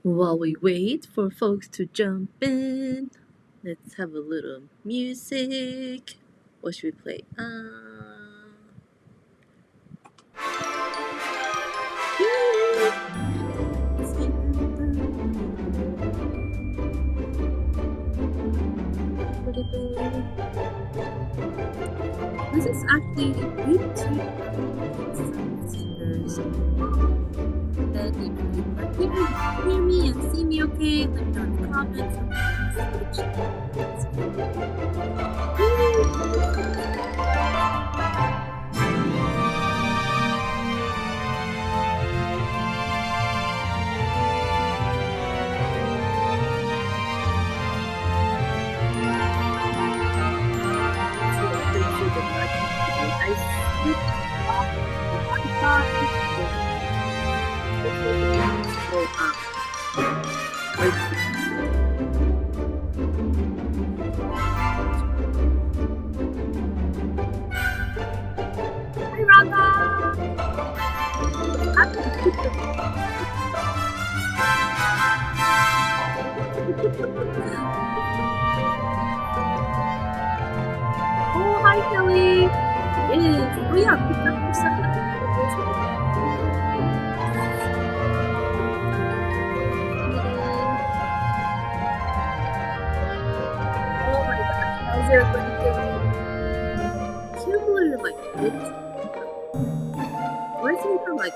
While we wait for folks to jump in, let's have a little music. What should we play? This is actually YouTube Sunseekers. Then if you hear me and see me okay, let me know in the comments. Hi, Raga! Oh, hi, Kelly! Yes. Oh, yeah, pick up your son. Oh my gosh, how's everybody doing? Can't believe like this. Where's he from? Like,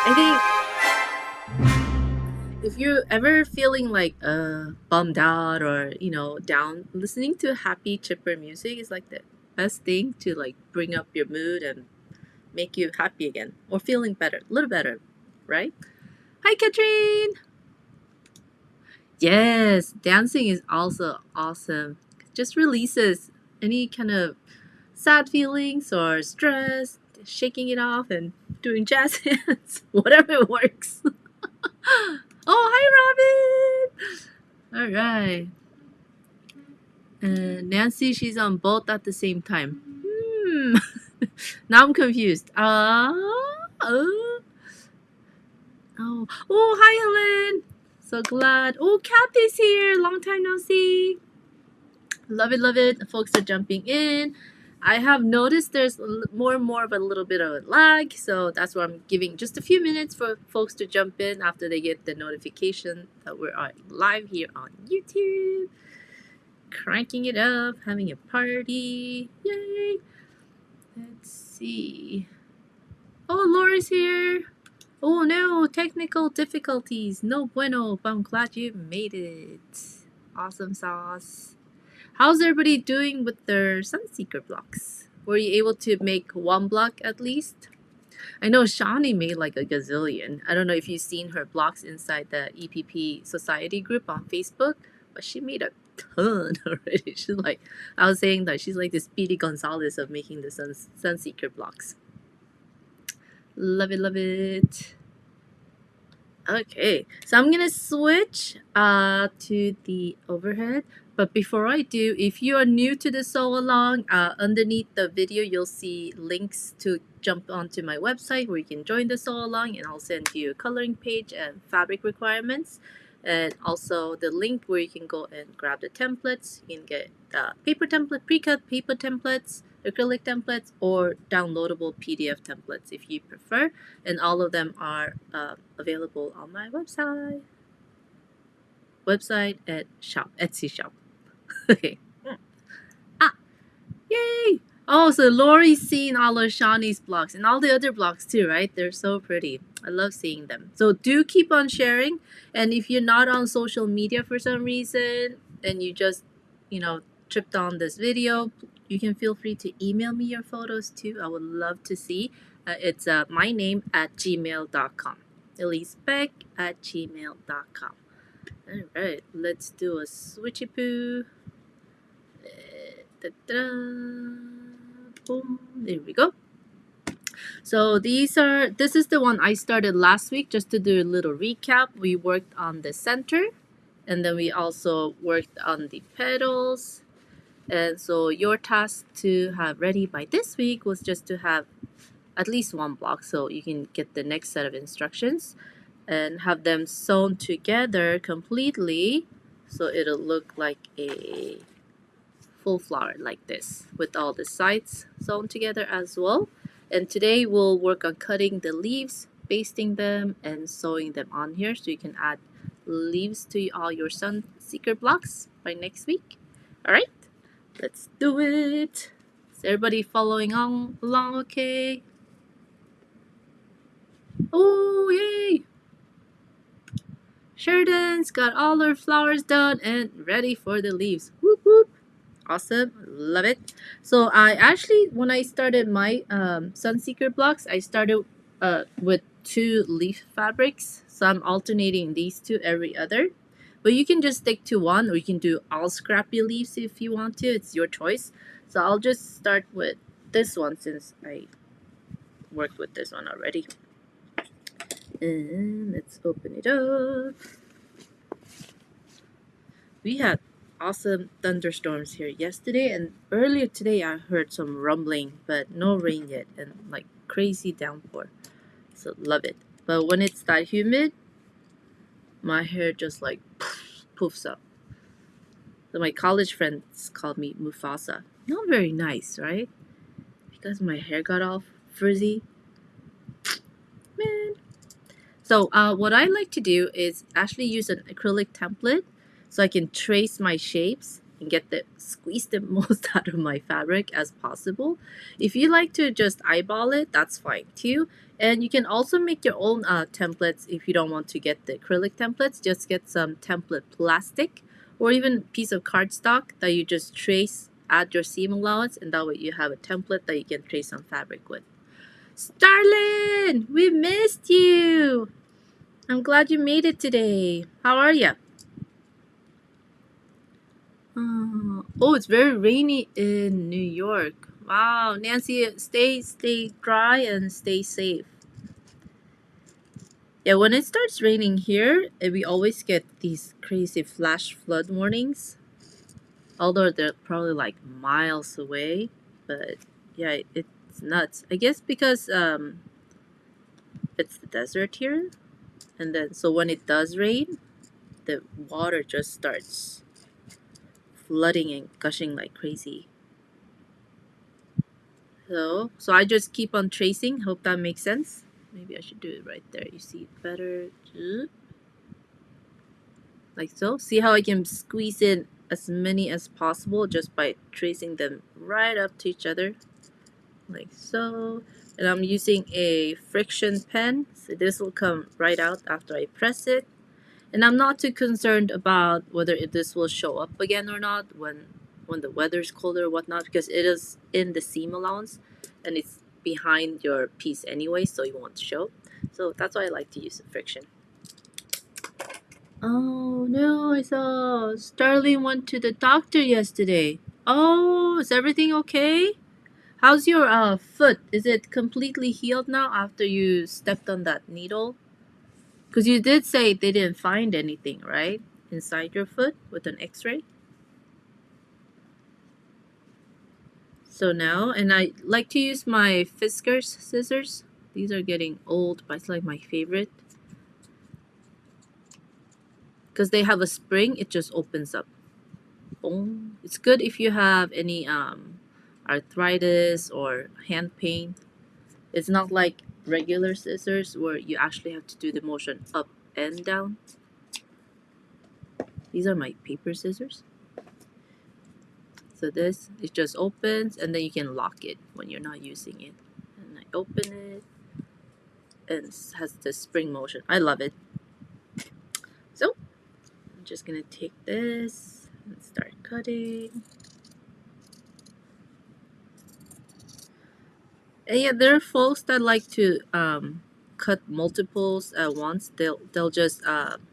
I think if you're ever feeling like bummed out or down, listening to happy chipper music is like the best thing to like bring up your mood and make you happy again or feeling better, a little better, right? Hi, Katrine. Yes, dancing is also awesome. Just releases any kind of sad feelings or stress, shaking it off and doing jazz hands, whatever works. Oh, hi, Robin. All right. Nancy, she's on both at the same time. Now I'm confused. Oh, hi, Helen. So glad. Oh, Kathy's here. Long time no see. Love it, love it. Folks are jumping in. I have noticed there's more and more of a little bit of a lag, so that's why I'm giving just a few minutes for folks to jump in after they get the notification that we're live here on YouTube. Cranking it up, having a party. Yay! Let's see. Oh, Laura's here. Oh no, technical difficulties. No bueno, but I'm glad you made it. Awesome sauce. How's everybody doing with their Sunseeker blocks? Were you able to make one block at least? I know Shani made like a gazillion. I don't know if you've seen her blocks inside the EPP Society group on Facebook, but she made a ton already. She's like, I was saying that she's like the Speedy Gonzalez of making the Sunseeker blocks. Love it, love it. Okay, so I'm gonna switch to the overhead. But before I do, if you are new to the Sewalong, underneath the video you'll see links to jump onto my website where you can join the Sewalong, and I'll send you a coloring page and fabric requirements, and also the link where you can go and grab the templates. You can get paper template, pre-cut paper templates, acrylic templates, or downloadable PDF templates if you prefer, and all of them are available on my website at Etsy shop. Okay. Yay! Oh, so Lori's seen all of Shawnee's blocks and all the other blocks too, right? They're so pretty. I love seeing them. So do keep on sharing. And if you're not on social media for some reason and you just, tripped on this video, you can feel free to email me your photos too. I would love to see. It's my name at gmail.com. EliseBeck@gmail.com. All right, let's do a switchy poo. Boom. There we go. So this is the one I started last week. Just to do a little recap, we worked on the center, and then we also worked on the petals. And so your task to have ready by this week was just to have at least one block so you can get the next set of instructions and have them sewn together completely so it'll look like a full flower like this with all the sides sewn together as well. And today we'll work on cutting the leaves, basting them, and sewing them on here so you can add leaves to all your Sunseeker blocks by next week. All right, let's do it. Is everybody following on along okay? Oh, yay! Sheridan's got all her flowers done and ready for the leaves. Whoop whoop. Awesome. Love it. So I actually, when I started my Sunseeker blocks, I started with 2 leaf fabrics. So I'm alternating these 2 every other. But you can just stick to one, or you can do all scrappy leaves if you want to. It's your choice. So I'll just start with this one since I worked with this one already. And let's open it up. We had awesome thunderstorms here yesterday, and earlier today I heard some rumbling, but no rain yet, and like crazy downpour. So love it. But when it's that humid, my hair just like poofs up. So my college friends called me Mufasa. Not very nice, right? Because my hair got all frizzy. Man. So what I like to do is actually use an acrylic template so I can trace my shapes and squeeze the most out of my fabric as possible. If you like to just eyeball it, that's fine too. And you can also make your own templates if you don't want to get the acrylic templates. Just get some template plastic or even a piece of cardstock that you just trace, add your seam allowance, and that way you have a template that you can trace some fabric with. Starlin, we missed you. I'm glad you made it today. How are you? Oh, it's very rainy in New York. Wow, Nancy, stay dry and stay safe. Yeah, when it starts raining here, we always get these crazy flash flood warnings. Although they're probably like miles away, but yeah, it's nuts. I guess because it's the desert here, and then so when it does rain, the water just starts flooding and gushing like crazy. So I just keep on tracing. Hope that makes sense. Maybe I should do it right there. You see it better. Like so. See how I can squeeze in as many as possible just by tracing them right up to each other. Like so. And I'm using a friction pen. So this will come right out after I press it. And I'm not too concerned about whether this will show up again or not when the weather's colder or whatnot, because it is in the seam allowance and it's behind your piece anyway, so it won't show. So that's why I like to use the friction. Oh no, I saw Starling went to the doctor yesterday. Oh, is everything okay? How's your foot? Is it completely healed now after you stepped on that needle? Because you did say they didn't find anything, right? Inside your foot with an x-ray. So now, and I like to use my Fiskars scissors. These are getting old, but it's like my favorite. Because they have a spring, it just opens up. Boom. It's good if you have any arthritis or hand pain. It's not like regular scissors where you actually have to do the motion up and down. These are my paper scissors. So this, it just opens and then you can lock it when you're not using it. And I open it and it has the spring motion. I love it. So I'm just gonna take this and start cutting. And yeah, there are folks that like to cut multiples at once. They'll just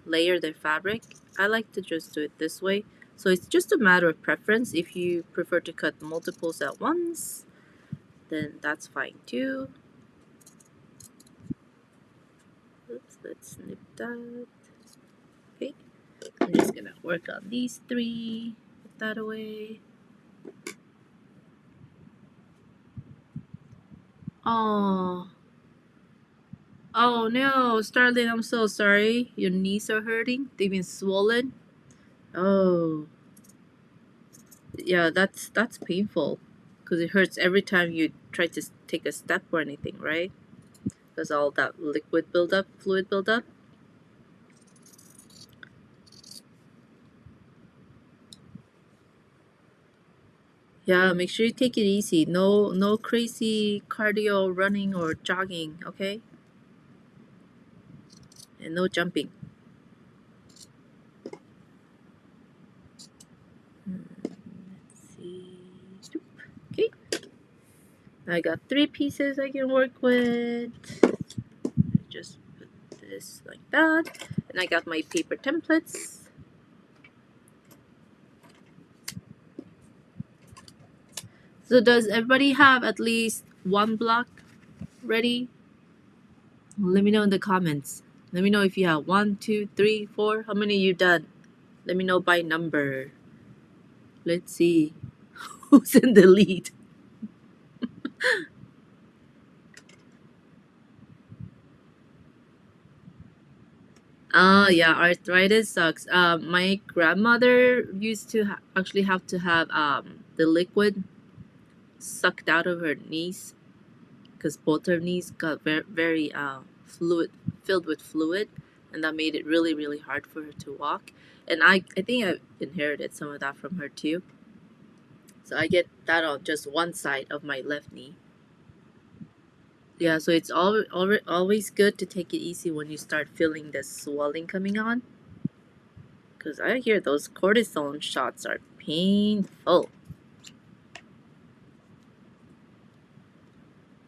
layer their fabric. I like to just do it this way. So it's just a matter of preference. If you prefer to cut multiples at once, then that's fine too. let's snip that. Okay, I'm just gonna work on these three. Put that away. Oh, oh no, Starling, I'm so sorry. Your knees are hurting. They've been swollen. Oh, yeah, that's painful, because it hurts every time you try to take a step or anything, right? Because all that liquid buildup, fluid buildup. Yeah, make sure you take it easy. No crazy cardio running or jogging, okay? And no jumping. Let's see. Okay. I got 3 pieces I can work with. Just put this like that. And I got my paper templates. So does everybody have at least one block ready? Let me know in the comments. Let me know if you have 1, 2, 3, 4. How many you done? Let me know by number. Let's see who's in the lead. Yeah, arthritis sucks. My grandmother used to actually have to have the liquid sucked out of her knees, because both her knees got very fluid, filled with fluid, and that made it really really hard for her to walk. And I think I inherited some of that from her too. So I get that on just one side of my left knee. Yeah, so it's always good to take it easy when you start feeling this swelling coming on. Because I hear those cortisone shots are painful.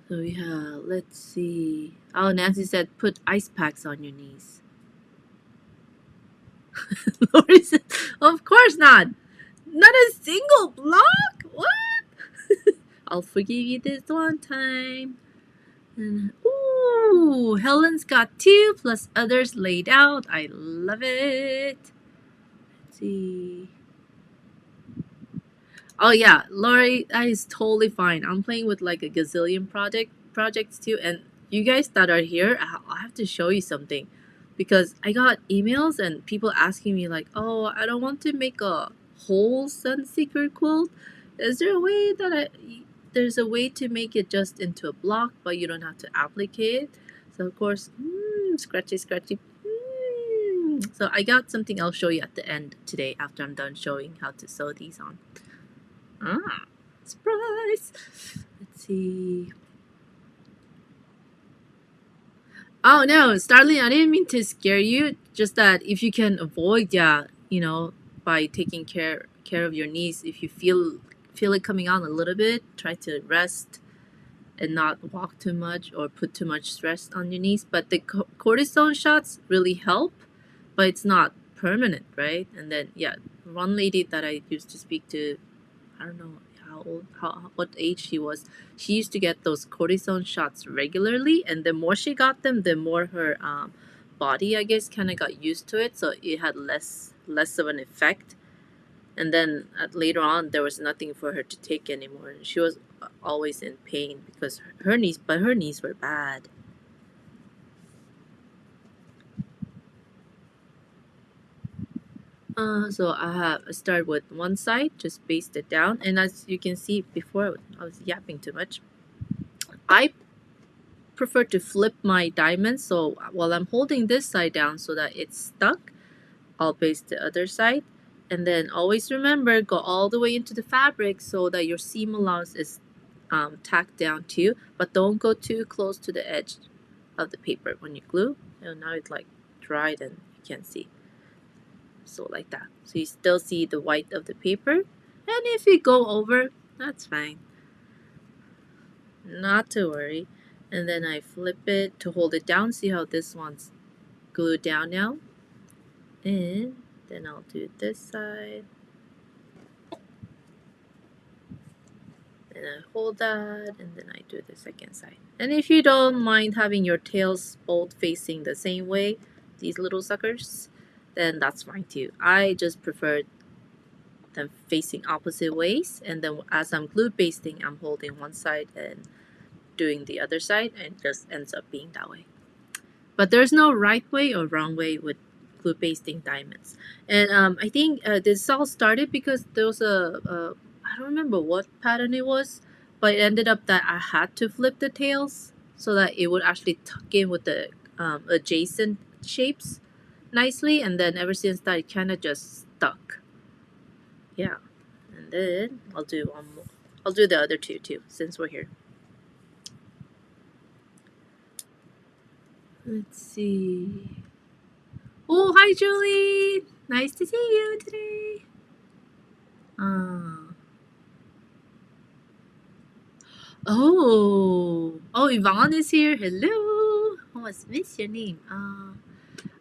So yeah, let's see. Oh, Nancy said put ice packs on your knees. Lori said, of course not. Not a single block? What? I'll forgive you this one time. And, ooh, Helen's got 2 plus others laid out. I love it. Let's see. Oh yeah, Lori, that is totally fine. I'm playing with like a gazillion projects too, and you guys that are here, I have to show you something, because I got emails and people asking me like, "Oh, I don't want to make a whole Sunseeker quilt. Is there a way that there's a way to make it just into a block, but you don't have to applicate?" So of course, scratchy, scratchy. So I got something I'll show you at the end today after I'm done showing how to sew these on. Ah, surprise! Let's see. Oh no, Starling, I didn't mean to scare you. Just that if you can avoid, yeah, by taking care of your knees, if you feel it coming on a little bit, try to rest and not walk too much or put too much stress on your knees. But the cortisone shots really help, but it's not permanent, right? And then yeah, one lady that I used to speak to, I don't know what age she was. She used to get those cortisone shots regularly, and the more she got them, the more her body, I guess, kind of got used to it, so it had less of an effect. And then later on, there was nothing for her to take anymore, and she was always in pain because her knees were bad. So I start with one side, just baste it down, and as you can see before, I was yapping too much. I prefer to flip my diamond, so while I'm holding this side down so that it's stuck, I'll baste the other side. And then always remember, go all the way into the fabric so that your seam allowance is tacked down too, but don't go too close to the edge of the paper when you glue. Now it's like dried and you can't see. So like that. So you still see the white of the paper, and if you go over, that's fine. Not to worry. And then I flip it to hold it down. See how this one's glued down now? And then I'll do this side. And I hold that, and then I do the second side. And if you don't mind having your tails both facing the same way, these little suckers, then that's fine too. I just prefer them facing opposite ways, and then as I'm glue basting, I'm holding one side and doing the other side, and it just ends up being that way. But there's no right way or wrong way with glue pasting diamonds. And I think this all started because there was I don't remember what pattern it was, but it ended up that I had to flip the tails so that it would actually tuck in with the adjacent shapes nicely. And then ever since that, it kind of just stuck. Yeah. And then I'll do one more. I'll do the other two too, since we're here. Let's see. Oh, hi, Julie. Nice to see you today. Oh, Yvonne is here. Hello. Oh, what's your name?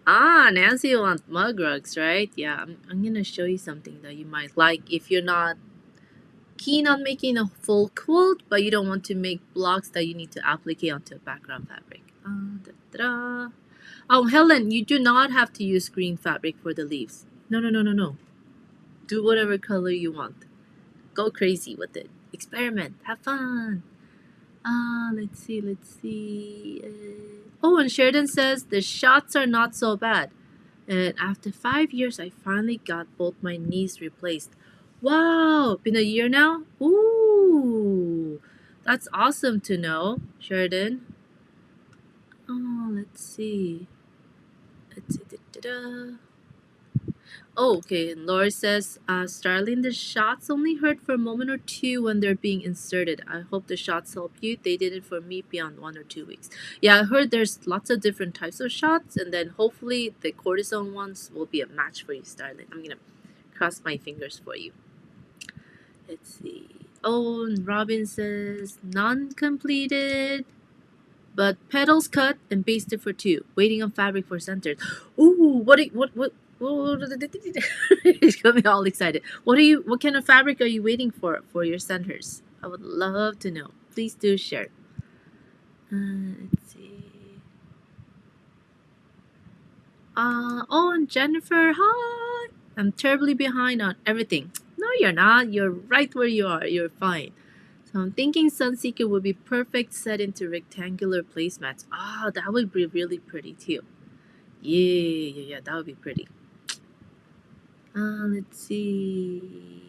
Nancy wants mug rugs, right? Yeah, I'm gonna show you something that you might like if you're not keen on making a full quilt, but you don't want to make blocks that you need to apply onto a background fabric. Oh, Helen, you do not have to use green fabric for the leaves. No. Do whatever color you want. Go crazy with it. Experiment. Have fun. Let's see. Oh, and Sheridan says the shots are not so bad. And after 5 years, I finally got both my knees replaced. Wow, been a year now? Ooh, that's awesome to know, Sheridan. Oh, let's see. Da-da. Oh, okay. And Laura says, Starling, the shots only hurt for a moment or two when they're being inserted. I hope the shots help you. They did it for me beyond 1 or 2 weeks. Yeah, I heard there's lots of different types of shots, and then hopefully the cortisone ones will be a match for you, Starling. I'm gonna cross my fingers for you. Let's see. Oh, and Robin says, none completed, but petals cut and basted for 2. Waiting on fabric for centers. Ooh, what? He's got me all excited. What kind of fabric are you waiting for your centers? I would love to know. Please do share. Let's see. Oh, and Jennifer, hi. I'm terribly behind on everything. No, you're not. You're right where you are. You're fine. So I'm thinking Sunseeker would be perfect set into rectangular placemats. That would be really pretty too. Yeah, that would be pretty. Let's see.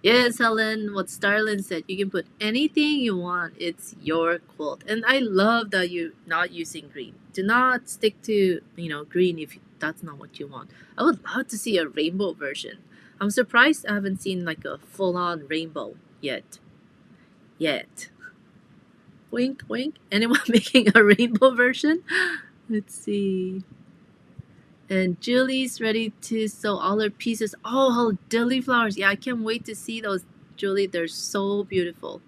Yes, Helen, what Starlin said, you can put anything you want. It's your quilt. And I love that you're not using green. Do not stick to, green if that's not what you want. I would love to see a rainbow version. I'm surprised I haven't seen like a full-on rainbow yet. Wink, wink. Anyone making a rainbow version? Let's see. And Julie's ready to sew all her pieces. Oh, dilly flowers. Yeah, I can't wait to see those, Julie. They're so beautiful.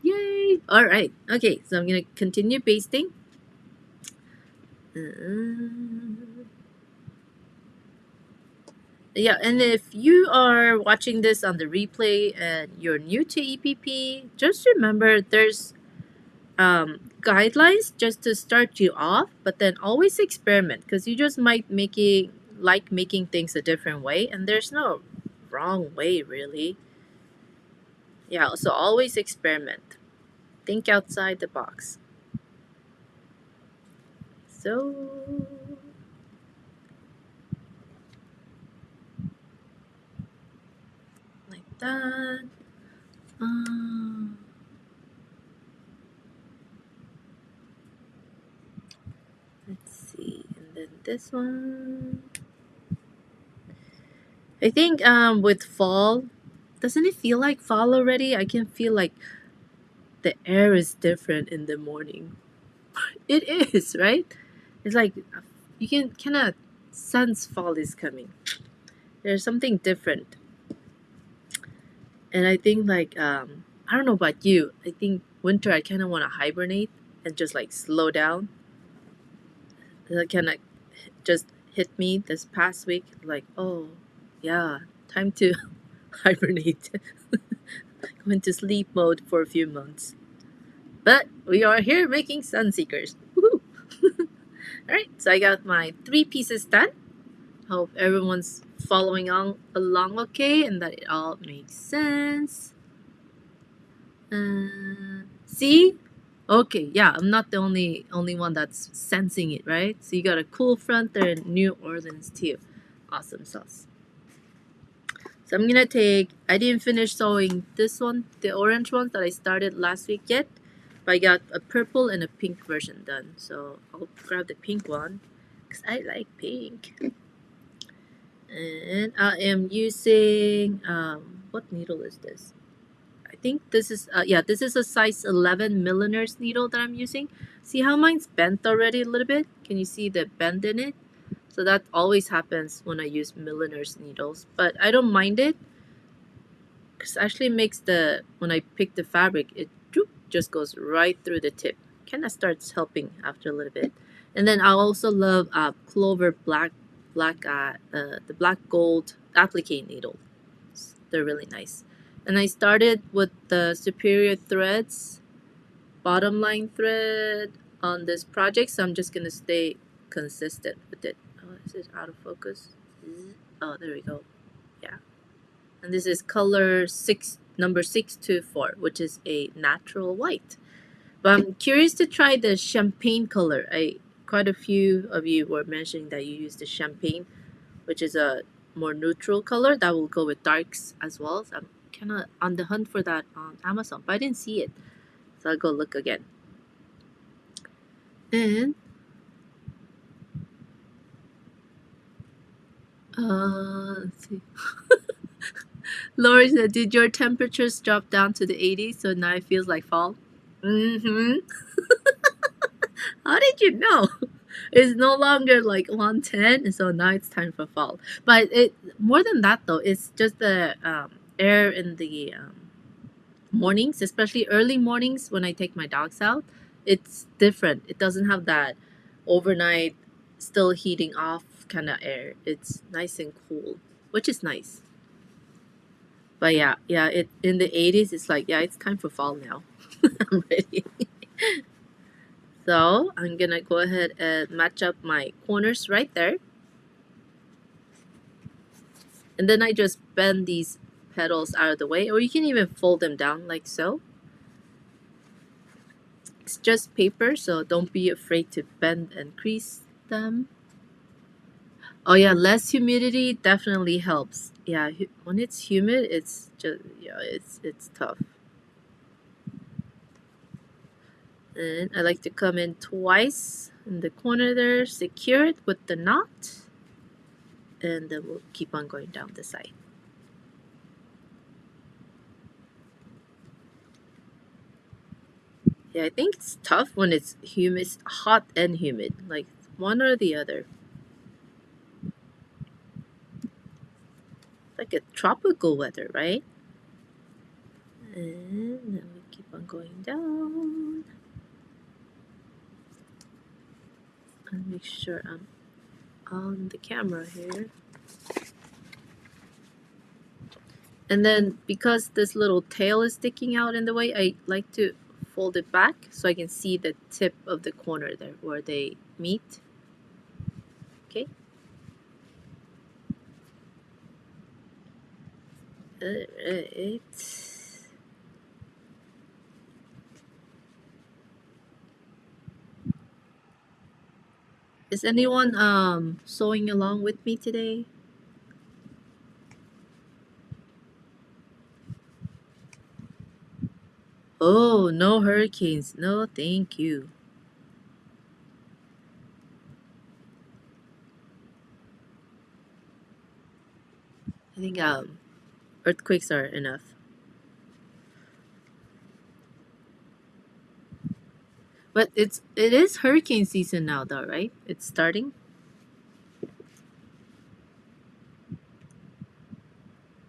Yay. All right. Okay, so I'm going to continue basting. Yeah, and if you are watching this on the replay and you're new to EPP, just remember there's guidelines just to start you off, but then always experiment because you just might making things a different way, and there's no wrong way really. Yeah, so always experiment. Think outside the box. So like that. Let's see, and then this one. I think with fall, doesn't it feel like fall already? I can feel like the air is different in the morning. It is, right? It's like you can kind of sense fall is coming. There's something different. And I think like I don't know about you. I think winter I kind of want to hibernate and just like slow down. I kind of just hit me this past week. Like, oh, yeah, time to hibernate. Go into sleep mode for a few months. But we are here making Sunseekers. Woohoo! Alright, so I got my 3 pieces done. Hope everyone's following on along okay and that it all makes sense. See? Okay, yeah, I'm not the only one that's sensing it, right? So you got a cool front there in New Orleans too. Awesome sauce. So I'm gonna take, I didn't finish sewing this one, the orange ones that I started last week yet, but I got a purple and a pink version done. So I'll grab the pink one because I like pink. And I am using, what needle is this? I think this is, yeah, this is a size 11 milliner's needle that I'm using. See how mine's bent already a little bit? Can you see the bend in it? So that always happens when I use milliner's needles, but I don't mind it because actually makes the, when I pick the fabric, it just goes right through the tip. Kind of starts helping after a little bit. And then I also love Clover the black gold applique needle. They're really nice. And I started with the Superior Threads bottom line thread on this project, so I'm just gonna stay consistent with it. Oh, is it out of focus? Oh, there we go. Yeah. And this is color number 624, which is a natural white. But I'm curious to try the champagne color. Quite a few of you were mentioning that you use the champagne, which is a more neutral color that will go with darks as well. So I'm kind of on the hunt for that on Amazon, but I didn't see it, so I'll go look again. And let's see. Lori said, "Did your temperatures drop down to the 80s? So now it feels like fall?" Mm-hmm. How did you know? It's no longer like 110, so now it's time for fall. But it more than that though. It's just the air in the mornings, especially early mornings when I take my dogs out. It's different. It doesn't have that overnight still heating off kind of air. It's nice and cool, which is nice. But yeah, it in the 80s it's like, yeah, it's time for fall now. I'm ready. So I'm gonna go ahead and match up my corners right there. And then I just bend these petals out of the way, or you can even fold them down like so. It's just paper, so don't be afraid to bend and crease them. Oh yeah, less humidity definitely helps. Yeah, when it's humid, it's just, yeah, it's tough. And I like to come in twice in the corner there, secure it with the knot, and then we'll keep on going down the side. Yeah, I think it's tough when it's humid, hot and humid, like one or the other. Like a tropical weather, right? And then we keep on going down. And make sure I'm on the camera here. And then because this little tail is sticking out in the way, I like to fold it back so I can see the tip of the corner there where they meet. Okay. Alright. Is anyone sewing along with me today? Oh, no hurricanes. No, thank you. I think earthquakes are enough. But it is hurricane season now though, right? It's starting.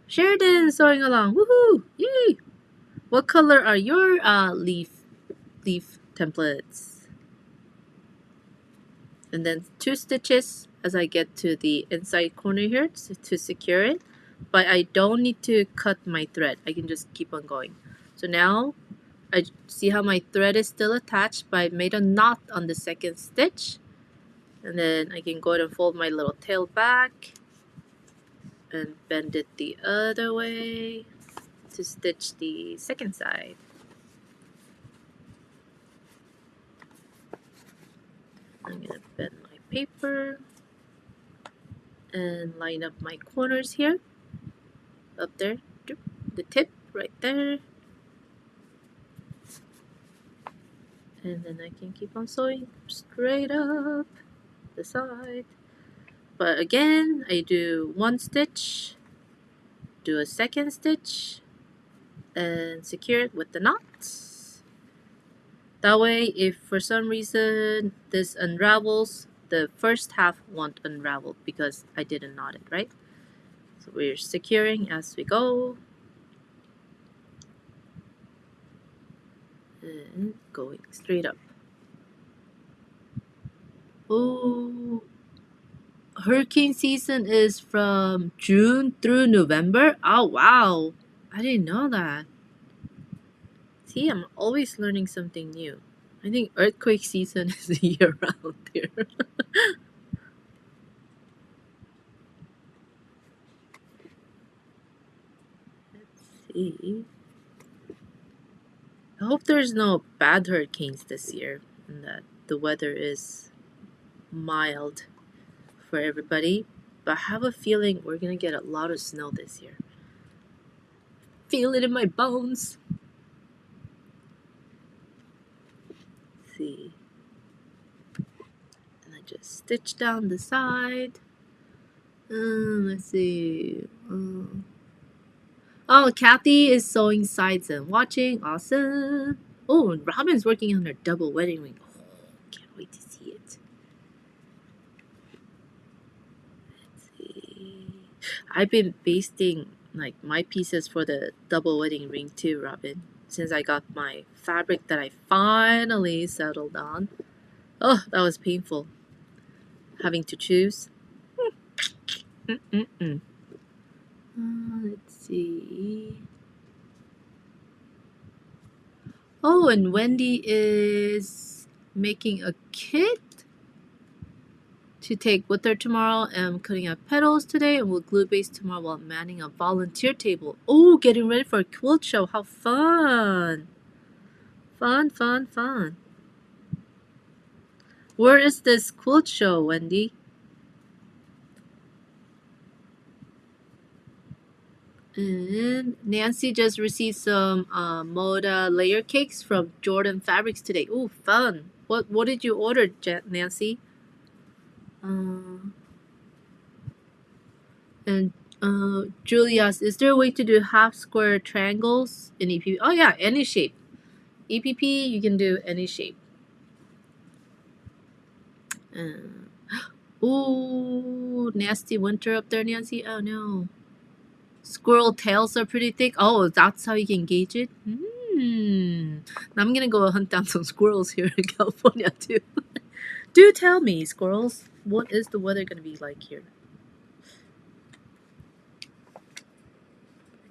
Sheridan sewing along. Woohoo! Yay! What color are your leaf templates? and then 2 stitches as I get to the inside corner here to secure it. But I don't need to cut my thread. I can just keep on going. So now I see how my thread is still attached, but I made a knot on the second stitch. And then I can go ahead and fold my little tail back and bend it the other way to stitch the second side. I'm gonna bend my paper and line up my corners here. Up there, the tip right there. And then I can keep on sewing straight up the side. But again, I do 1 stitch, do a second stitch, and secure it with the knots. That way, if for some reason this unravels, the first half won't unravel because I didn't knot it, right? So we're securing as we go. And going straight up. Oh, hurricane season is from June through November? Oh, wow. I didn't know that. See, I'm always learning something new. I think earthquake season is year round here. Let's see. I hope there's no bad hurricanes this year and that the weather is mild for everybody. But I have a feeling we're gonna get a lot of snow this year. Feel it in my bones. Let's see. And I just stitch down the side. Let's see. Oh, Kathy is sewing sides and watching. Awesome. Oh, and Robin's working on her double wedding ring. Oh, can't wait to see it. Let's see. I've been basting like my pieces for the double wedding ring too, Robin. Since I got my fabric that I finally settled on. Oh, that was painful. Having to choose. Let's see. Oh, and Wendy is making a kit to take with her tomorrow. And I'm cutting out petals today and we'll glue base tomorrow while manning a volunteer table. Oh, getting ready for a quilt show. How fun! Fun, fun, fun. Where is this quilt show, Wendy? And Nancy just received some Moda layer cakes from Jordan Fabrics today. Ooh, fun! What did you order, Nancy? And Julia, is there a way to do half square triangles in EPP? Oh yeah, any shape. EPP, you can do any shape. Ooh, nasty winter up there, Nancy. Oh no. Squirrel tails are pretty thick. Oh, that's how you can gauge it? Now I'm gonna go hunt down some squirrels here in California too. Do tell me, squirrels, what is the weather gonna be like here?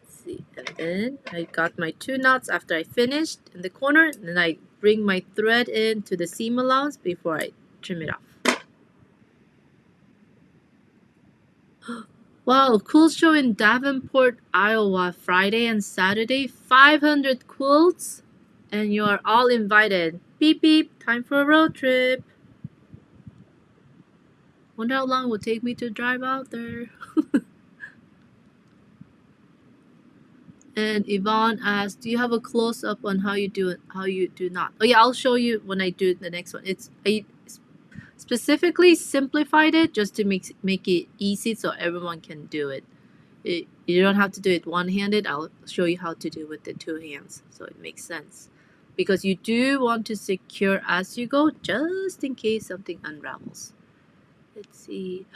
Let's see. And then I got my 2 knots after I finished in the corner. And then I bring my thread into the seam allowance before I trim it off. Wow, quilt show in Davenport, Iowa, Friday and Saturday. 500 quilts, and you are all invited. Beep beep, time for a road trip. Wonder how long it will take me to drive out there. And Yvonne asked, "Do you have a close up on how you do it? How you do not?" Oh yeah, I'll show you when I do the next one. I specifically simplified it just to make it easy so everyone can do it. You don't have to do it one-handed. I'll show you how to do it with the 2 hands so it makes sense. Because you do want to secure as you go just in case something unravels. Let's see.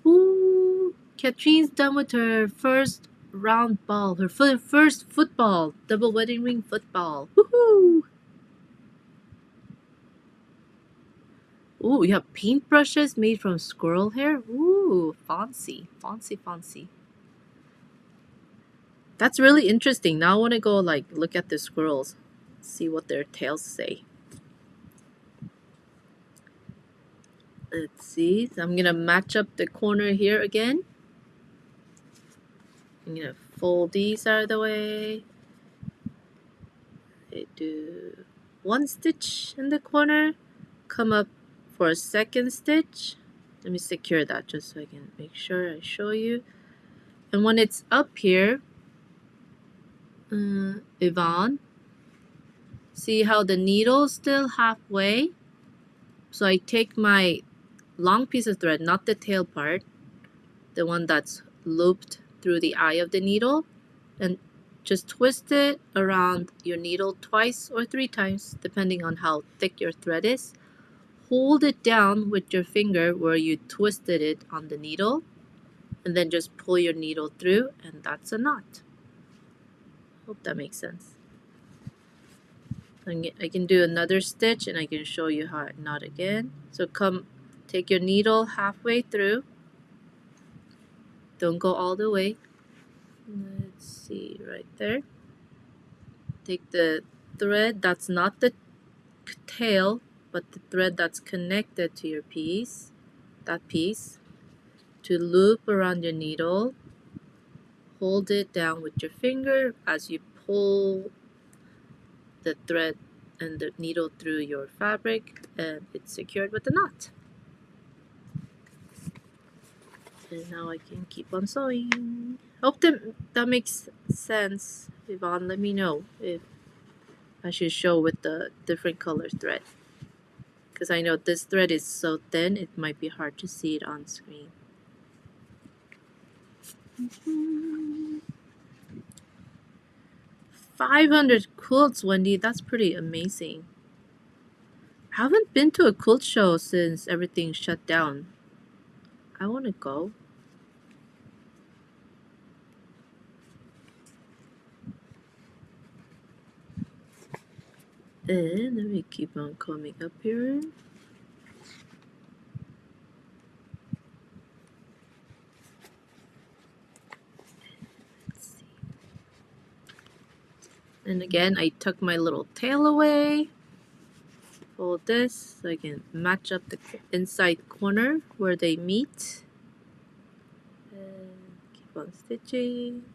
Ooh, Katrine's done with her first round ball. Her first football. Double wedding ring football. Woohoo! Ooh, you have paintbrushes made from squirrel hair? Ooh, fancy, fancy, fancy. That's really interesting. Now I want to go like look at the squirrels, see what their tails say. Let's see. So I'm gonna match up the corner here again. I'm gonna fold these out of the way. I do one stitch in the corner, come up for a second stitch. Let me secure that just so I can make sure I show you. And when it's up here, Yvonne, see how the needle's still halfway? So I take my long piece of thread, not the tail part, the one that's looped through the eye of the needle, and just twist it around your needle twice or 3 times, depending on how thick your thread is. Hold it down with your finger where you twisted it on the needle, and then just pull your needle through, and that's a knot. Hope that makes sense. I can do another stitch and I can show you how I knot again. So take your needle halfway through. Don't go all the way. Let's see, right there. Take the thread that's not the tail, but the thread that's connected to your piece, that piece, to loop around your needle. Hold it down with your finger as you pull the thread and the needle through your fabric, and it's secured with a knot. And now I can keep on sewing. Hope that makes sense. Yvonne, let me know if I should show with the different color thread. Because I know this thread is so thin, it might be hard to see it on screen. 500 quilts, Wendy. That's pretty amazing. I haven't been to a quilt show since everything shut down. I want to go. And let me keep on coming up here. Let's see. And again, I tuck my little tail away. Fold this so I can match up the inside corner where they meet. And keep on stitching.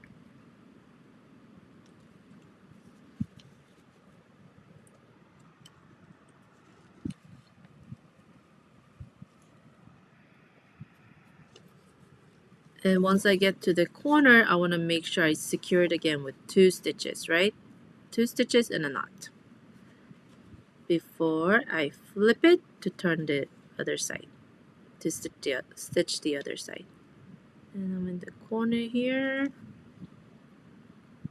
And once I get to the corner, I want to make sure I secure it again with 2 stitches, right? 2 stitches and a knot. Before I flip it to turn the other side, to stitch the other side. And I'm in the corner here.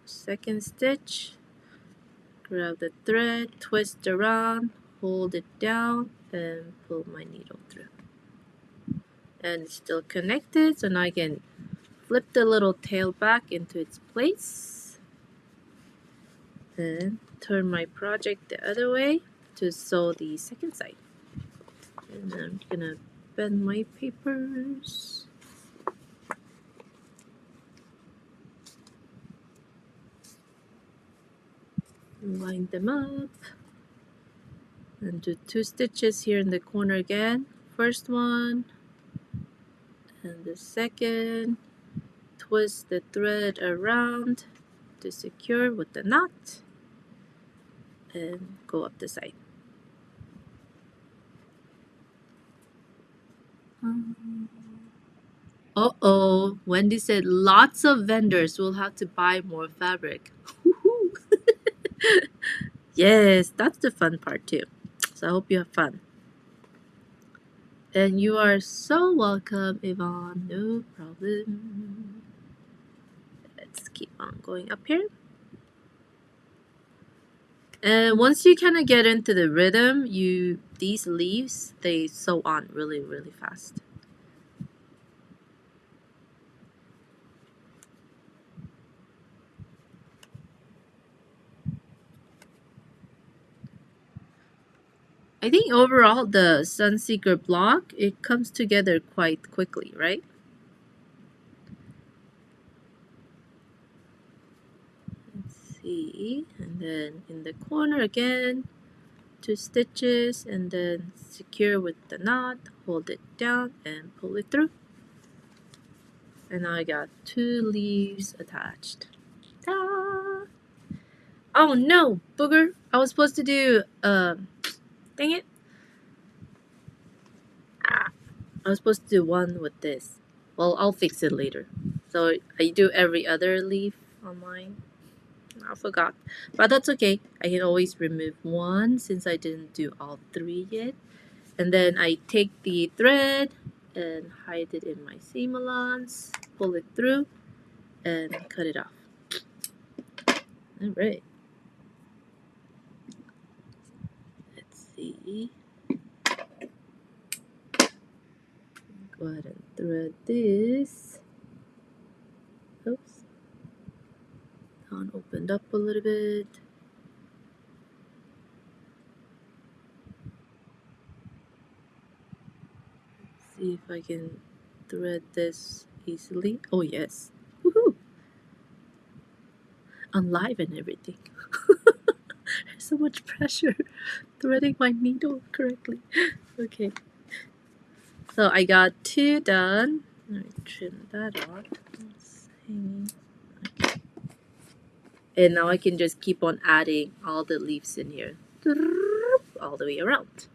Second stitch. Grab the thread, twist around, hold it down, and pull my needle through. And it's still connected, so now I can flip the little tail back into its place. And turn my project the other way to sew the second side. And I'm gonna bend my papers. Line them up. And do 2 stitches here in the corner again. First one. And the second. Twist the thread around to secure with the knot. And go up the side. Uh-oh, Wendy said lots of vendors will have to buy more fabric. Yes, that's the fun part too. So I hope you have fun. And you are so welcome, Yvonne. No problem. Let's keep on going up here. And once you kind of get into the rhythm, these leaves, they sew on really, really fast. I think overall the Sunseeker block, it comes together quite quickly, right? Let's see. And then in the corner again, 2 stitches, and then secure with the knot, hold it down and pull it through. And now I got 2 leaves attached. Ta! Oh no, booger! I was supposed to do, dang it. I was supposed to do one with this. Well, I'll fix it later. So I do every other leaf on mine. I forgot. But that's okay. I can always remove one since I didn't do all 3 yet. And then I take the thread and hide it in my seam allowance, pull it through, and cut it off. Alright. Let's see. Go ahead and thread this. Oops. Down opened up a little bit. See if I can thread this easily. Oh yes. Woohoo! I'm live and everything. There's so much pressure threading my needle correctly. Okay. So I got 2 done. Let me trim that off. It's hanging. Okay. And now I can just keep on adding all the leaves in here. All the way around.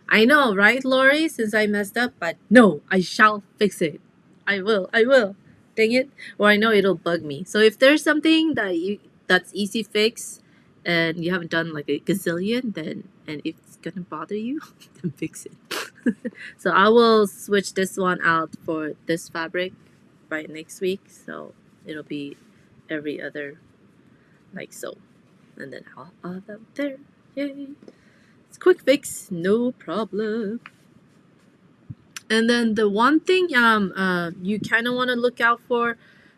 I know, right, Lori? Since I messed up, but no, I shall fix it. I will. Dang it. Or I know it'll bug me. So if there's something that's easy fix and you haven't done like a gazillion, then and if it's gonna bother you, then fix it. So I will switch this one out for this fabric by next week. So it'll be every other like so. And then I'll have that there. Yay. It's quick fix, no problem. And then the one thing you kind of want to look out for,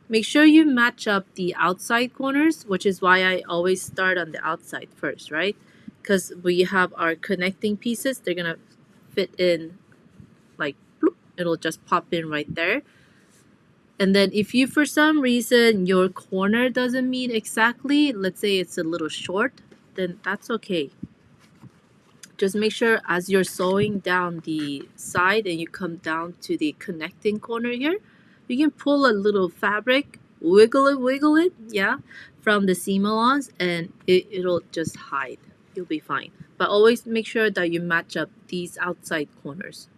make sure you match up the outside corners, which is why I always start on the outside first, right? Because we have our connecting pieces, they're gonna fit in like bloop, it'll just pop in right there. And then if you for some reason your corner doesn't meet exactly, let's say it's a little short, then that's okay. Just make sure as you're sewing down the side and you come down to the connecting corner here, you can pull a little fabric, wiggle it, yeah, from the seam allowance, and it'll just hide. You'll be fine. But always make sure that you match up these outside corners.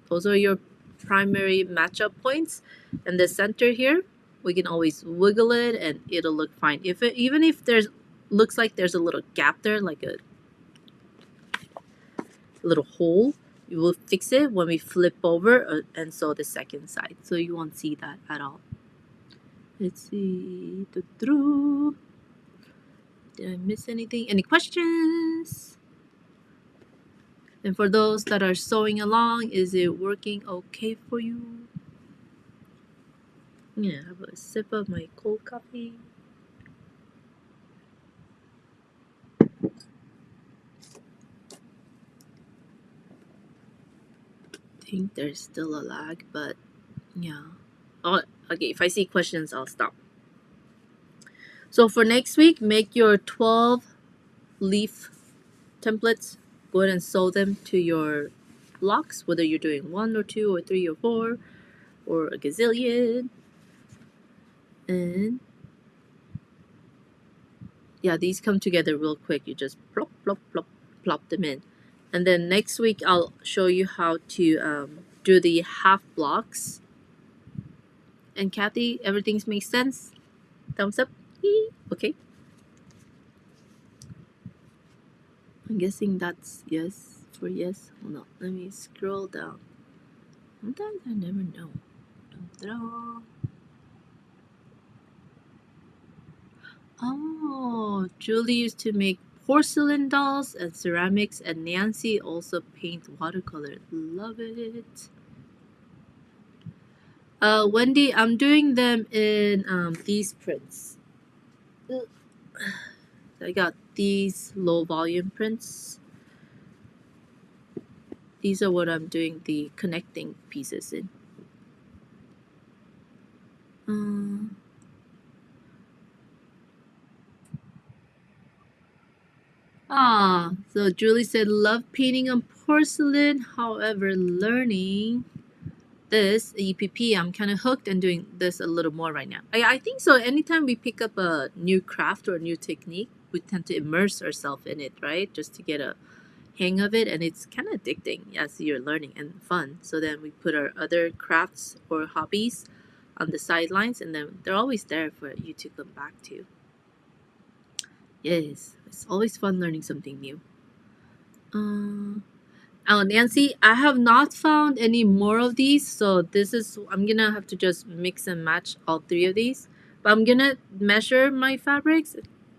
Those are your primary match-up points. And the center here, we can always wiggle it and it'll look fine. Even if there's looks like there's a little gap there, like a little hole, you will fix it when we flip over and sew the second side, so you won't see that at all. Let's see. Did I miss anything? Any questions? And for those that are sewing along, is it working okay for you? Yeah, have a sip of my cold coffee. I think there's still a lag, but yeah. Oh, okay, if I see questions, I'll stop. So for next week, make your 12 leaf templates. Go ahead and sew them to your blocks, whether you're doing 1 or 2 or 3 or 4 or a gazillion. And yeah, these come together real quick. You just plop, plop, plop, plop them in. And then next week, I'll show you how to do the half blocks. And Kathy, everything makes sense? Thumbs up? Okay. I'm guessing that's yes for yes. Hold on, let me scroll down. Sometimes I never know. Oh, Julie used to make porcelain dolls and ceramics, and Nancy also paints watercolor. Love it. Wendy, I'm doing them in these prints. I got these low volume prints. These are what I'm doing the connecting pieces in. So Julie said, love painting on porcelain. However, learning this EPP, I'm kind of hooked and doing this a little more right now. I think so. Anytime we pick up a new craft or a new technique, we tend to immerse ourselves in it, right? Just to get a hang of it, and it's kind of addicting as you're learning and fun. So then we put our other crafts or hobbies on the sidelines, and then they're always there for you to come back to. Yes, it's always fun learning something new. Oh, Nancy, I have not found any more of these, so this is, I'm gonna have to just mix and match all three of these. But I'm gonna measure my fabrics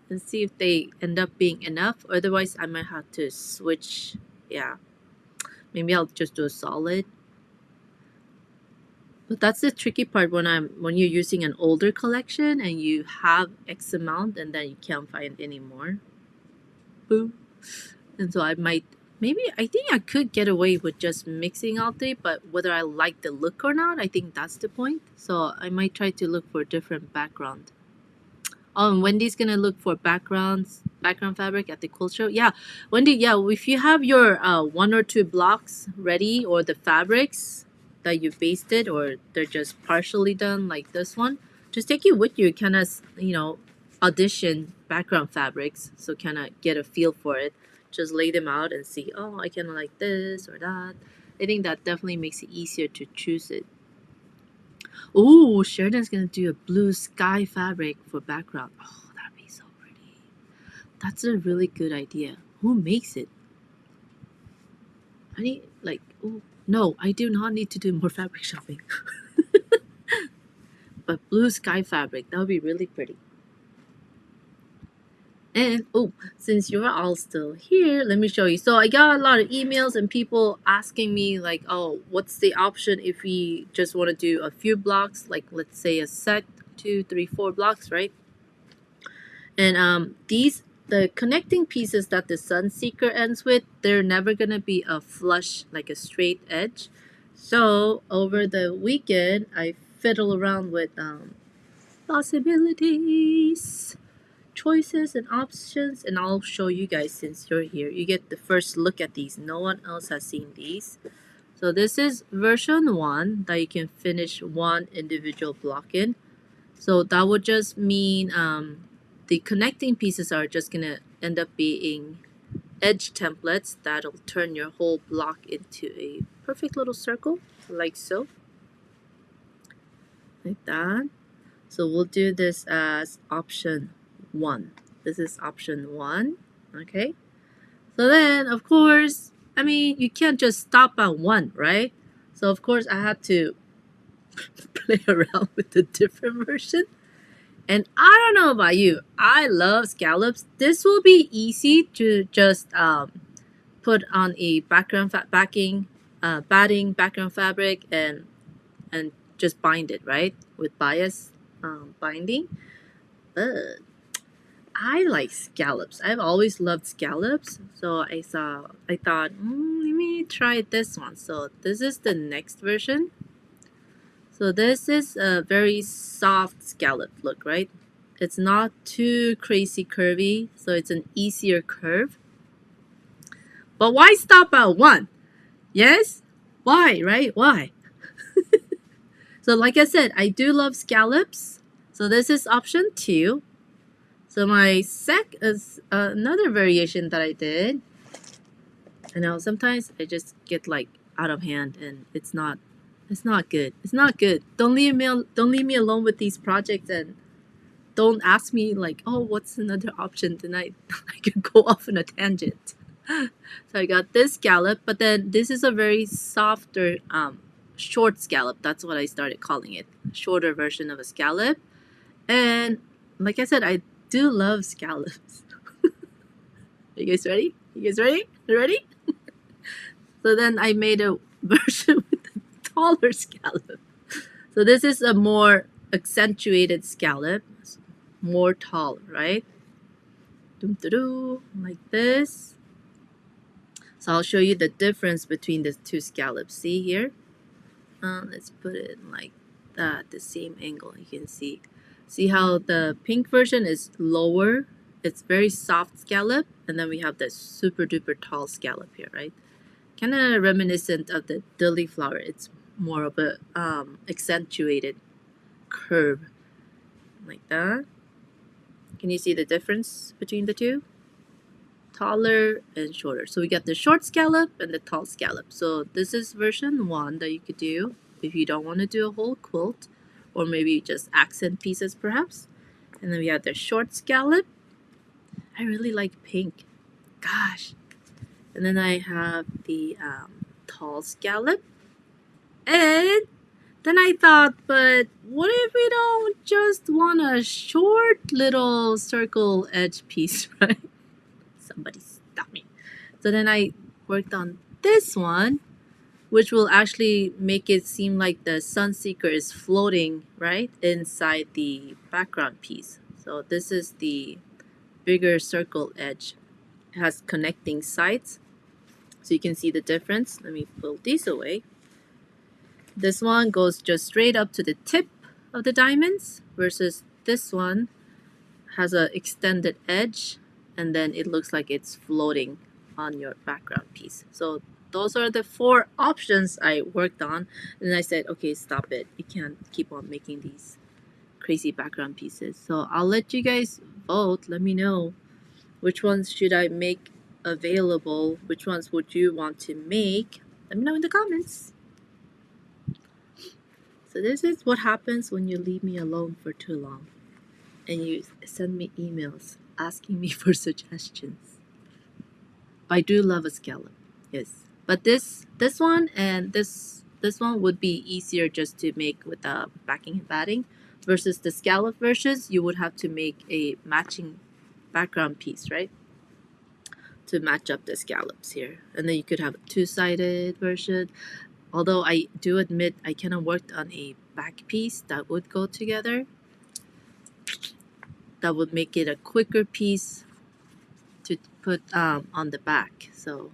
and see if they end up being enough. Otherwise, I might have to switch. Yeah, maybe I'll just do a solid. But that's the tricky part when you're using an older collection and you have X amount and then you can't find any more. Boo. And so I think I could get away with just mixing all three, but whether I like the look or not, I think that's the point. So I might try to look for a different background. Oh, and Wendy's gonna look for background fabric at the quilt show. Yeah, Wendy. Yeah, if you have your 1 or 2 blocks ready, or the fabrics that you basted, or they're just partially done, like this one, just take it with you. Kind of, audition background fabrics, so kind of get a feel for it. Just lay them out and see. Oh, I kind of like this or that. I think that definitely makes it easier to choose it. Oh, Sheridan's gonna do a blue sky fabric for background. Oh, that'd be so pretty. That's a really good idea. Who makes it? I need, oh, no, I do not need to do more fabric shopping. But blue sky fabric, that would be really pretty. And since you're all still here, let me show you. So I got a lot of emails and people asking me like, oh, what's the option if we just want to do a few blocks, like let's say a set, 2, 3, 4 blocks, right? And the connecting pieces that the Sunseeker ends with, they're never gonna be a flush, like a straight edge. So over the weekend, I fiddle around with possibilities, choices and options, and I'll show you guys since you're here. You get the first look at these. No one else has seen these. So this is version 1 that you can finish one individual block in. So that would just mean the connecting pieces are just gonna end up being edge templates that'll turn your whole block into a perfect little circle, like so. Like that. So we'll do this as option 1. This is option 1. Okay. So then, of course, I mean, you can't just stop at 1, right? So of course, I had to play around with the different version. And I don't know about you, I love scallops. This will be easy to just put on a background batting background fabric and just bind it, right, with bias binding. But I like scallops. I've always loved scallops, so I thought, let me try this one. So this is the next version. So this is a very soft scallop look, right? It's not too crazy curvy, so it's an easier curve. But why stop at 1? Yes? Why, right? Why? So like I said, I do love scallops. So this is option 2. So my sec is another variation that I did. I know sometimes I just get like out of hand and it's not good. It's not good. Don't leave me alone with these projects, and don't ask me like, oh, what's another option tonight? I could go off on a tangent. So I got this scallop, but then this is a very softer short scallop. That's what I started calling it. Shorter version of a scallop. And like I said, I do love scallops. Are you guys ready? You ready? So then I made a version with a taller scallop. So this is a more accentuated scallop, more tall, right? like this. So I'll show you the difference between the two scallops. See here? Let's put it like that, the same angle. You can see. See how the pink version is lower? It's very soft scallop, and then we have the super duper tall scallop here, right? Kind of reminiscent of the dilly flower. It's more of a accentuated curve like that. Can you see the difference between the two? Taller and shorter. So we got the short scallop and the tall scallop. So this is version 1 that you could do if you don't want to do a whole quilt, or maybe just accent pieces perhaps. And then we have the short scallop. I really like pink. Gosh. And then I have the tall scallop. And then I thought, but what if we don't just want a short little circle edge piece, right? Somebody stop me. So then I worked on this one, which will actually make it seem like the Sunseeker is floating, right, inside the background piece. So this is the bigger circle edge. It has connecting sides. So you can see the difference. Let me pull these away. This one goes just straight up to the tip of the diamonds versus this one has an extended edge, and then it looks like it's floating on your background piece. So those are the 4 options I worked on, and I said, okay, stop it. You can't keep on making these crazy background pieces. So I'll let you guys vote. Let me know which ones should I make available. Which ones would you want to make? Let me know in the comments. So this is what happens when you leave me alone for too long and you send me emails asking me for suggestions. I do love a scallop, yes. But this one and this one would be easier just to make with the backing and batting, versus the scallop versions, you would have to make a matching background piece, right? To match up the scallops here. And then you could have a 2-sided version. Although I do admit I kind of worked on a back piece that would go together. That would make it a quicker piece to put on the back. So,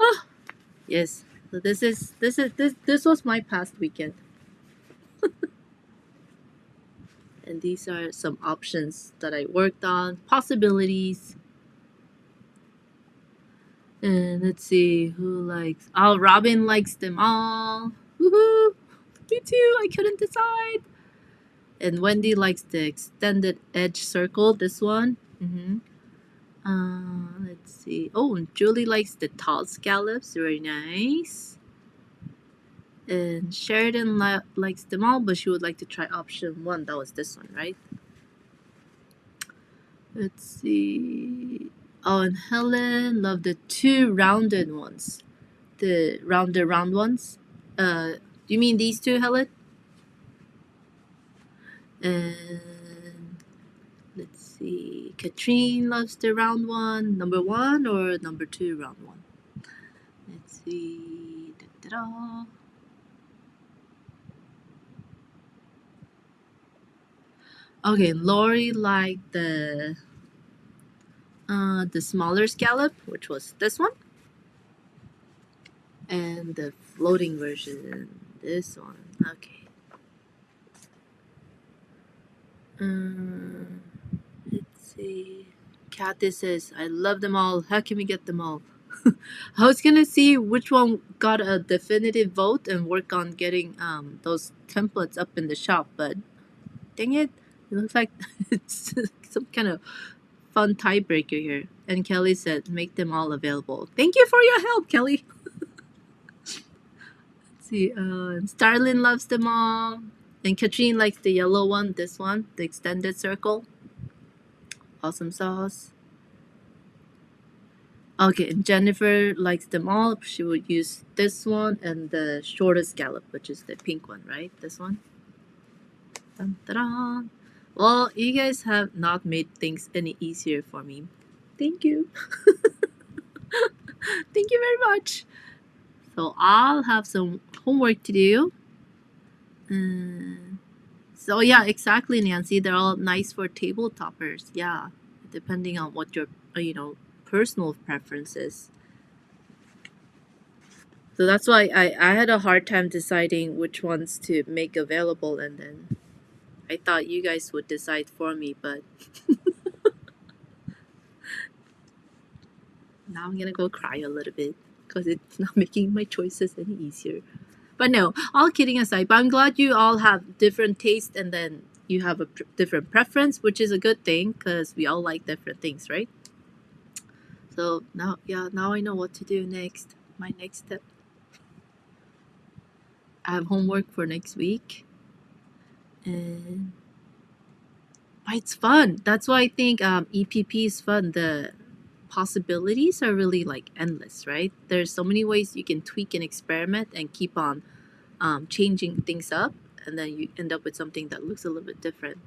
oh yes. So this was my past weekend. And these are some options that I worked on, possibilities. And let's see who likes. Oh, Robin likes them all. Woohoo! Me too. I couldn't decide. And Wendy likes the extended edge circle. This one. Let's see. Oh, and Julie likes the tall scallops. Very nice. And Sheridan likes them all, but she would like to try option 1. That was this one, right? Let's see. Oh, and Helen loved the 2 rounded ones. The round ones. Do you mean these 2, Helen? And let's see. Katrine loves the round one. Number 1 or number 2 round one? Let's see. Da-da-da. Okay, Lori liked the smaller scallop, which was this one, and the floating version, this one. Okay. Let's see. Kathy says, I love them all. How can we get them all? I was gonna see which one got a definitive vote and work on getting those templates up in the shop, but dang it, it looks like it's some kind of fun tiebreaker here. And Kelly said, make them all available. Thank you for your help, Kelly. Let's see, Starlin loves them all. And Katrine likes the yellow one, this one, the extended circle. Awesome sauce. Okay, and Jennifer likes them all. She would use this one and the shortest scallop, which is the pink one, right? This one. Dun, dun, dun. Well, you guys have not made things any easier for me. Thank you. Thank you very much. So I'll have some homework to do. So yeah, exactly, Nancy. They're all nice for table toppers. Yeah, depending on what your personal preference is. So that's why I had a hard time deciding which ones to make available, and then I thought you guys would decide for me, but now I'm gonna go cry a little bit because it's not making my choices any easier. But no, all kidding aside, but I'm glad you all have different taste, and then you have a different preference, which is a good thing because we all like different things, right? So now I know what to do next. My next step. I have homework for next week, and it's fun. That's why I think EPP is fun. The possibilities are really like endless, right? There's so many ways you can tweak and experiment and keep on changing things up, and then you end up with something that looks a little bit different.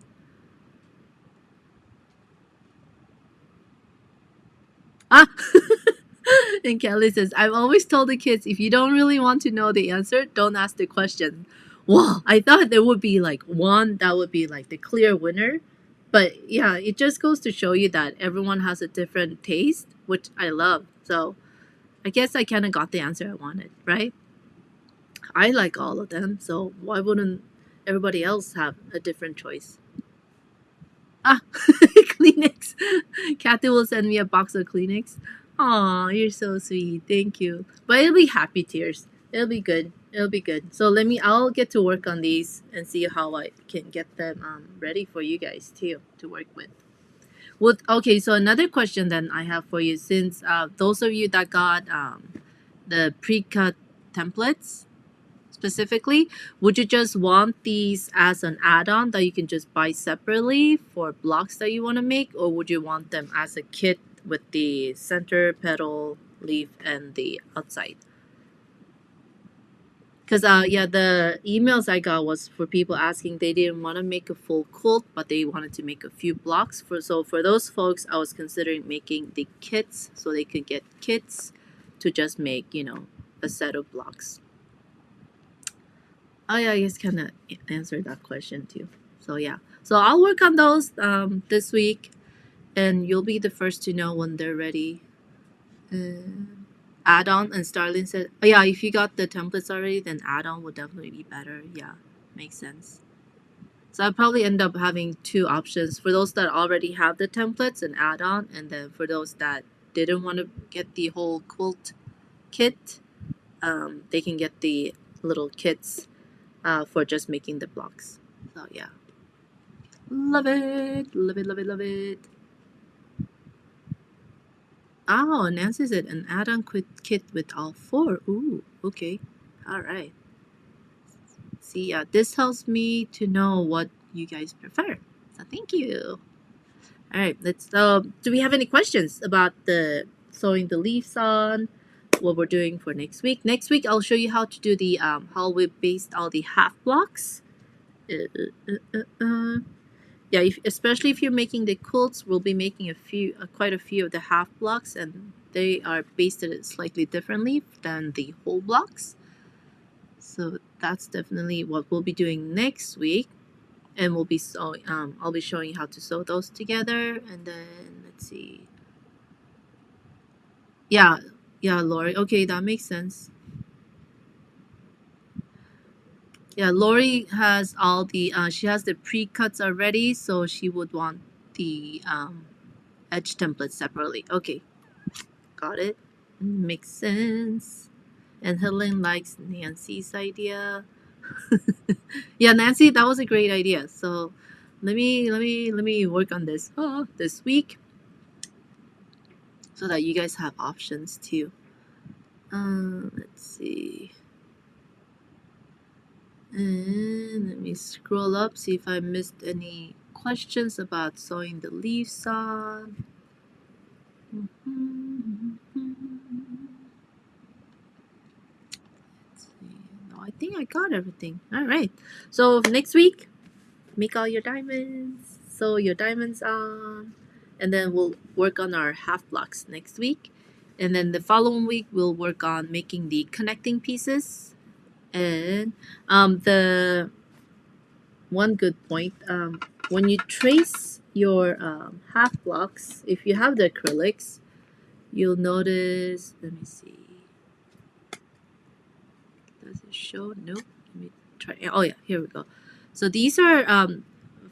Ah! And Kelly says, I've always told the kids, if you don't really want to know the answer, don't ask the question. Wow, I thought there would be like one that would be like the clear winner. But yeah, it just goes to show you that everyone has a different taste, which I love. So I guess I kind of got the answer I wanted, right? I like all of them, so why wouldn't everybody else have a different choice? Ah, Kleenex. Kathy will send me a box of Kleenex. Aw, you're so sweet. Thank you. But it'll be happy tears. It'll be good. It'll be good. So I'll get to work on these and see how I can get them ready for you guys too to work with. Okay, so another question then I have for you, since those of you that got the pre-cut templates, specifically, would you just want these as an add-on that you can just buy separately for blocks that you want to make, or would you want them as a kit with the center, petal, leaf, and the outside? Because the emails I got was for people asking they didn't want to make a full quilt, but they wanted to make a few blocks. For those folks, I was considering making the kits so they could get kits to just make a set of blocks. Oh yeah, I just kind of answered that question too. So yeah, so I'll work on those this week, and you'll be the first to know when they're ready. Add-on, and Starlin said, oh yeah, if you got the templates already, then add-on would definitely be better. Yeah, makes sense. So I'll probably end up having two options for those that already have the templates and add-on, and then for those that didn't want to get the whole quilt kit, they can get the little kits for just making the blocks. So yeah, love it, love it, love it, love it. Oh, Nancy said an add-on kit with all four. Ooh, okay, all right. See, this helps me to know what you guys prefer. So thank you. All right, let's. Do we have any questions about the sewing the leaves on? What we're doing for next week? Next week, I'll show you how to do the how we baste all the half blocks. Yeah, especially if you're making the quilts, we'll be making quite a few of the half blocks, and they are basted slightly differently than the whole blocks. So that's definitely what we'll be doing next week, and we'll be sewing. I'll be showing you how to sew those together, and then let's see. Yeah, Lori. Okay, that makes sense. Yeah, Lori has all the. She has the pre-cuts already, so she would want the edge templates separately. Okay, got it. Makes sense. And Helen likes Nancy's idea. Yeah, Nancy, that was a great idea. So let me work on this this week so that you guys have options too. Let's see. And let me scroll up, see if I missed any questions about sewing the leaves on. Let's see. No, I think I got everything. All right. So next week, make all your diamonds, sew your diamonds on, and then we'll work on our half blocks next week. And then the following week, we'll work on making the connecting pieces. And the one good point, when you trace your half blocks, if you have the acrylics, you'll notice, let me see. Does it show? Nope. Let me try. Oh yeah, here we go. So these are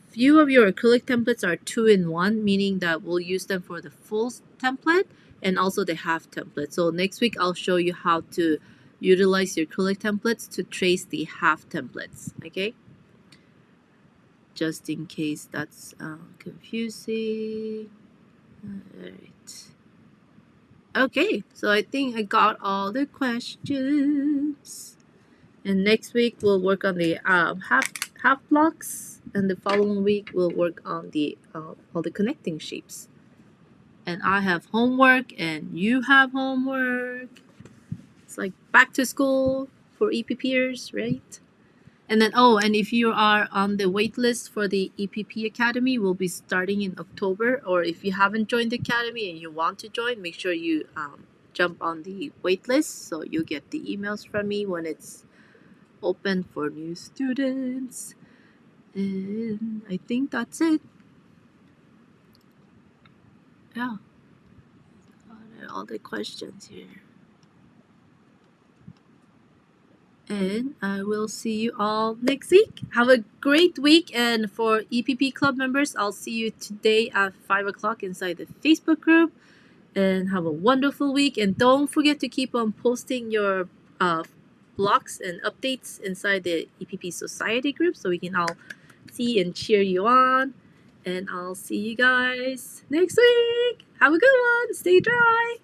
few of your acrylic templates are 2-in-1, meaning that we'll use them for the full template and also the half template. So next week I'll show you how to utilize your acrylic templates to trace the half templates. Okay. Just in case that's confusing. Alright. Okay, so I think I got all the questions. And next week we'll work on the half blocks, and the following week we'll work on the all the connecting shapes. And I have homework, and you have homework. It's like back to school for EPPers, right? And then, oh, and if you are on the wait list for the EPP Academy, we'll be starting in October. Or if you haven't joined the Academy and you want to join, make sure you jump on the wait list so you get the emails from me when it's open for new students. And I think that's it. Yeah. All the questions here. And I will see you all next week. Have a great week. And for EPP Club members, I'll see you today at 5 o'clock inside the Facebook group. And have a wonderful week. And don't forget to keep on posting your blogs and updates inside the EPP Society group so we can all see and cheer you on. And I'll see you guys next week. Have a good one. Stay dry.